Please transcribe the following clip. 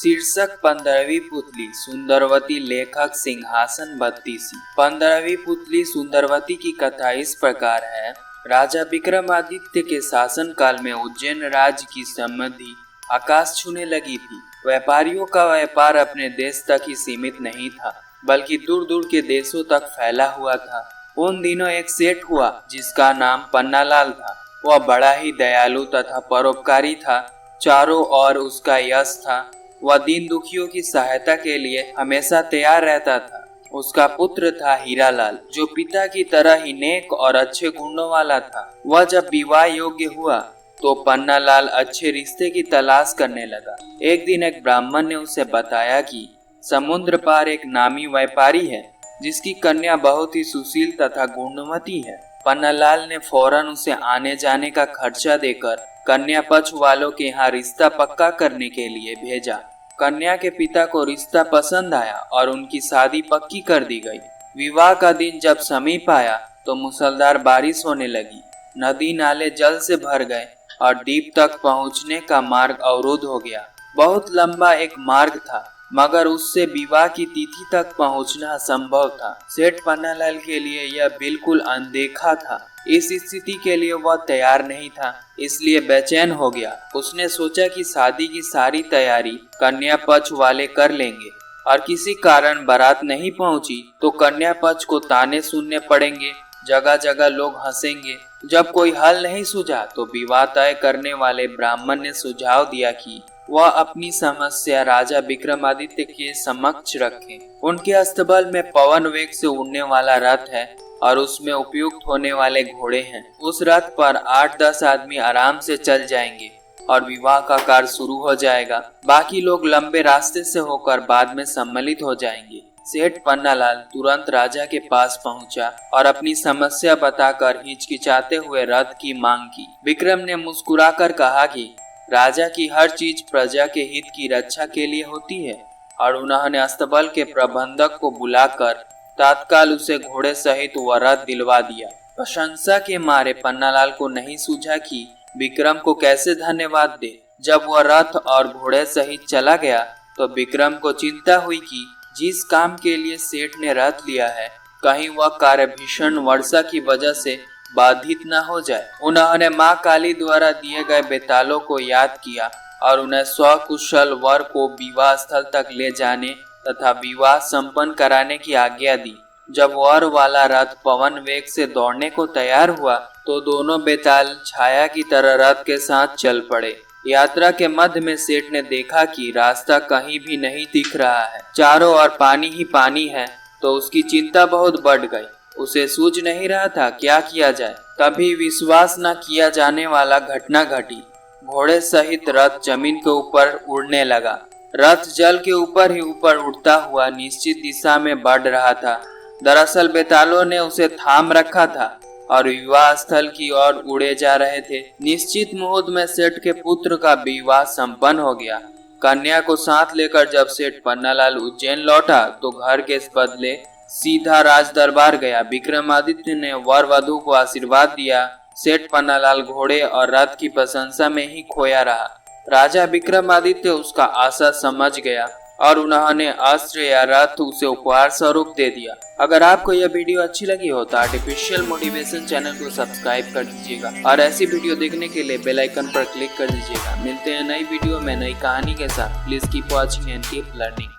शीर्षक 15वीं पुतली सुंदरवती, लेखक सिंहासन बत्तीसी। 15वीं पुतली सुंदरवती की कथा इस प्रकार है। राजा विक्रमादित्य के शासन काल में उज्जैन राज्य की समृद्धि आकाश छूने लगी थी। व्यापारियों का व्यापार अपने देश तक ही सीमित नहीं था, बल्कि दूर दूर के देशों तक फैला हुआ था। उन दिनों एक सेठ हुआ जिसका नाम पन्नालाल था। वह बड़ा ही दयालु तथा परोपकारी था। चारों ओर उसका यश था। वह दीन दुखियों की सहायता के लिए हमेशा तैयार रहता था। उसका पुत्र था हीरालाल, जो पिता की तरह ही नेक और अच्छे गुणों वाला था। वह जब विवाह योग्य हुआ तो पन्नालाल अच्छे रिश्ते की तलाश करने लगा। एक दिन एक ब्राह्मण ने उसे बताया कि समुद्र पार एक नामी व्यापारी है जिसकी कन्या बहुत ही सुशील तथा गुणवती है। पन्नालाल ने फौरन उसे आने जाने का खर्चा देकर कन्या पक्ष वालों के यहाँ रिश्ता पक्का करने के लिए भेजा। कन्या के पिता को रिश्ता पसंद आया और उनकी शादी पक्की कर दी गई। विवाह का दिन जब समीप आया तो मूसलाधार बारिश होने लगी। नदी नाले जल से भर गए और द्वीप तक पहुंचने का मार्ग अवरुद्ध हो गया। बहुत लंबा एक मार्ग था, मगर उससे विवाह की तिथि तक पहुंचना असंभव था। सेठ पन्नालाल के लिए यह बिल्कुल अनदेखा था। इस स्थिति के लिए वह तैयार नहीं था, इसलिए बेचैन हो गया। उसने सोचा कि शादी की सारी तैयारी कन्या पक्ष वाले कर लेंगे और किसी कारण बारात नहीं पहुंची तो कन्या पक्ष को ताने सुनने पड़ेंगे, जगह जगह लोग हंसेंगे। जब कोई हल नहीं सूझा तो विवाह तय करने वाले ब्राह्मण ने सुझाव दिया कि वह अपनी समस्या राजा विक्रमादित्य के समक्ष रखें। उनके अस्तबल में पवन वेग से उड़ने वाला रथ है और उसमें उपयुक्त होने वाले घोड़े हैं। उस रथ पर 8-10 आदमी आराम से चल जाएंगे और विवाह का कार्य शुरू हो जाएगा। बाकी लोग लंबे रास्ते से होकर बाद में सम्मिलित हो जाएंगे। सेठ पन्नालाल तुरंत राजा के पास पहुंचा और अपनी समस्या बताकर हिचकिचाते हुए रथ की मांग की। विक्रम ने मुस्कुराकर कहा कि राजा की हर चीज प्रजा के हित की रक्षा के लिए होती है और उन्होंने अस्तबल के प्रबंधक को बुलाकर तत्काल उसे घोड़े सहित वह रथ दिलवा दिया। प्रशंसा के मारे पन्नालाल को नहीं सूझा कि विक्रम को कैसे धन्यवाद दे। जब वह रथ और घोड़े सहित चला गया तो विक्रम को चिंता हुई कि जिस काम के लिए सेठ ने रथ लिया है, कहीं वह कार्य भीषण वर्षा की वजह से बाधित न हो जाए। उन्होंने माँ काली द्वारा दिए गए बेतालों को याद किया और उन्हें सकुशल वर को विवाह स्थल तक ले जाने तथा विवाह संपन्न कराने की आज्ञा दी। जब वर वाला रथ पवन वेग से दौड़ने को तैयार हुआ तो दोनों बेताल छाया की तरह रथ के साथ चल पड़े। यात्रा के मध्य में सेठ ने देखा कि रास्ता कहीं भी नहीं दिख रहा है, चारों ओर पानी ही पानी है, तो उसकी चिंता बहुत बढ़ गई। उसे सूझ नहीं रहा था क्या किया जाए। तभी विश्वास न किया जाने वाला घटना घटी। घोड़े सहित रथ जमीन के ऊपर उड़ने लगा। रथ जल के ऊपर ही ऊपर उड़ता हुआ निश्चित दिशा में बढ़ रहा था। दरअसल बेतालों ने उसे थाम रखा था और विवाह स्थल की ओर उड़े जा रहे थे। निश्चित मुहूर्त में सेठ के पुत्र का विवाह संपन्न हो गया। कन्या को साथ लेकर जब सेठ पन्नालाल उज्जैन लौटा तो घर के बदले सीधा राज दरबार गया। विक्रमादित्य ने वर वधू को आशीर्वाद दिया। सेठ पन्नालाल घोड़े और रथ की प्रशंसा में ही खोया रहा। राजा विक्रमादित्य उसका आशा समझ गया और उन्होंने अस्त्र या रथ उसे उपहार स्वरूप दे दिया। अगर आपको यह वीडियो अच्छी लगी हो तो आर्टिफिशियल मोटिवेशन चैनल को सब्सक्राइब कर दीजिएगा और ऐसी वीडियो देखने के लिए बेल आइकन पर क्लिक कर दीजिएगा। मिलते हैं नई वीडियो में नई कहानी के साथ। Please keep watching and keep learning.